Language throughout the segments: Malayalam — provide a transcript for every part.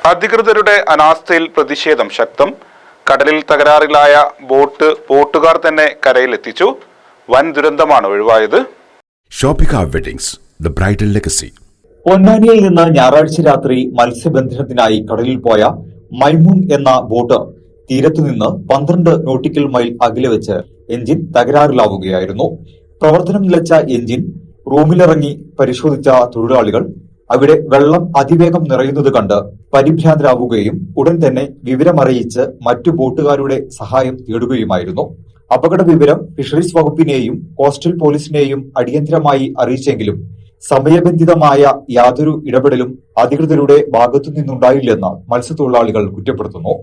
അധികൃതരുടെ അനാസ്ഥയിൽ പ്രതിഷേധം ശക്തം. കടലിൽ തകരാറിലായ ബോട്ടുകാർ തന്നെ കരയിലെത്തിച്ചു. വൻ ദുരന്തമാണ് ഒഴിവായത്. Shoppika weddings, the bridal legacy. പൊന്നാനിയിൽ നിന്ന് ഞായറാഴ്ച രാത്രി മത്സ്യബന്ധനത്തിനായി കടലിൽ പോയ മൈമൂൺ എന്ന ബോട്ട് തീരത്തുനിന്ന് 12 നോട്ടിക്കൽ മൈൽ അകലെ വെച്ച് എഞ്ചിൻ തകരാറിലാവുകയായിരുന്നു. പ്രവർത്തനം നിലച്ച എഞ്ചിൻ റൂമിലിറങ്ങി പരിശോധിച്ച തൊഴിലാളികൾ അവിടെ വെള്ളം അതിവേഗം നിറയുന്നത് കണ്ട് പരിഭ്രാന്തരാവുകയും ഉടൻ തന്നെ വിവരമറിയിച്ച് മറ്റു ബോട്ടുകാരുടെ സഹായം തേടുകയുമായിരുന്നു. അപകട വിവരം ഫിഷറീസ് വകുപ്പിനെയും കോസ്റ്റൽ പോലീസിനെയും അടിയന്തരമായി അറിയിച്ചെങ്കിലും സമയബന്ധിതമായ യാതൊരു ഇടപെടലും അധികൃതരുടെ ഭാഗത്തുനിന്നുണ്ടായില്ലെന്ന് മത്സ്യത്തൊഴിലാളികൾ കുറ്റപ്പെടുത്തുന്നു.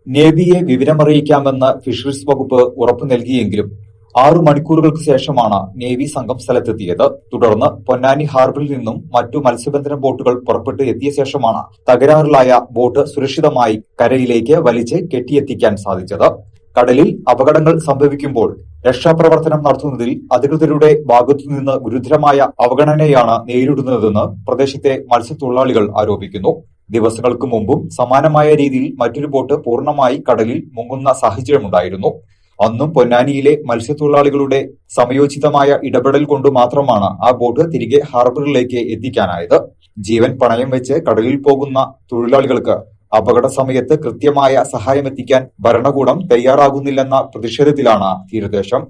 നേവിയെ വിവരമറിയിക്കാമെന്ന് ഫിഷറീസ് വകുപ്പ് ഉറപ്പു നൽകിയെങ്കിലും 6 മണിക്കൂറുകൾക്ക് ശേഷമാണ് നേവി സംഘം സ്ഥലത്തെത്തിയത്. തുടർന്ന് പൊന്നാനി ഹാർബറിൽ നിന്നും മറ്റു മത്സ്യബന്ധന ബോട്ടുകൾ പുറപ്പെട്ട് എത്തിയ ശേഷമാണ് തകരാറിലായ ബോട്ട് സുരക്ഷിതമായി കരയിലേക്ക് വലിച്ച് കെട്ടിയെത്തിക്കാൻ സാധിച്ചത്. കടലിൽ അപകടങ്ങൾ സംഭവിക്കുമ്പോൾ രക്ഷാപ്രവർത്തനം നടത്തുന്നതിൽ അധികൃതരുടെ ഭാഗത്തുനിന്ന് ഗുരുതരമായ അവഗണനയാണ് നേരിടുന്നതെന്ന് പ്രദേശത്തെ മത്സ്യത്തൊഴിലാളികൾ ആരോപിക്കുന്നു. ദിവസങ്ങൾക്ക് മുമ്പും സമാനമായ രീതിയിൽ മറ്റൊരു ബോട്ട് പൂർണ്ണമായി കടലിൽ മുങ്ങുന്ന സാഹചര്യമുണ്ടായിരുന്നു. അന്നും പൊന്നാനിയിലെ മത്സ്യത്തൊഴിലാളികളുടെ സമയോചിതമായ ഇടപെടൽ കൊണ്ട് മാത്രമാണ് ആ ബോട്ട് തിരികെ ഹാർബറിലേക്ക് എത്തിക്കാനായത്. ജീവൻ പണയം വെച്ച് കടലിൽ പോകുന്ന തൊഴിലാളികൾക്ക് അപകട സമയത്ത് കൃത്യമായ സഹായമെത്തിക്കാൻ ഭരണകൂടം തയ്യാറാകുന്നില്ലെന്ന പ്രതിഷേധത്തിലാണ് തീരദേശം.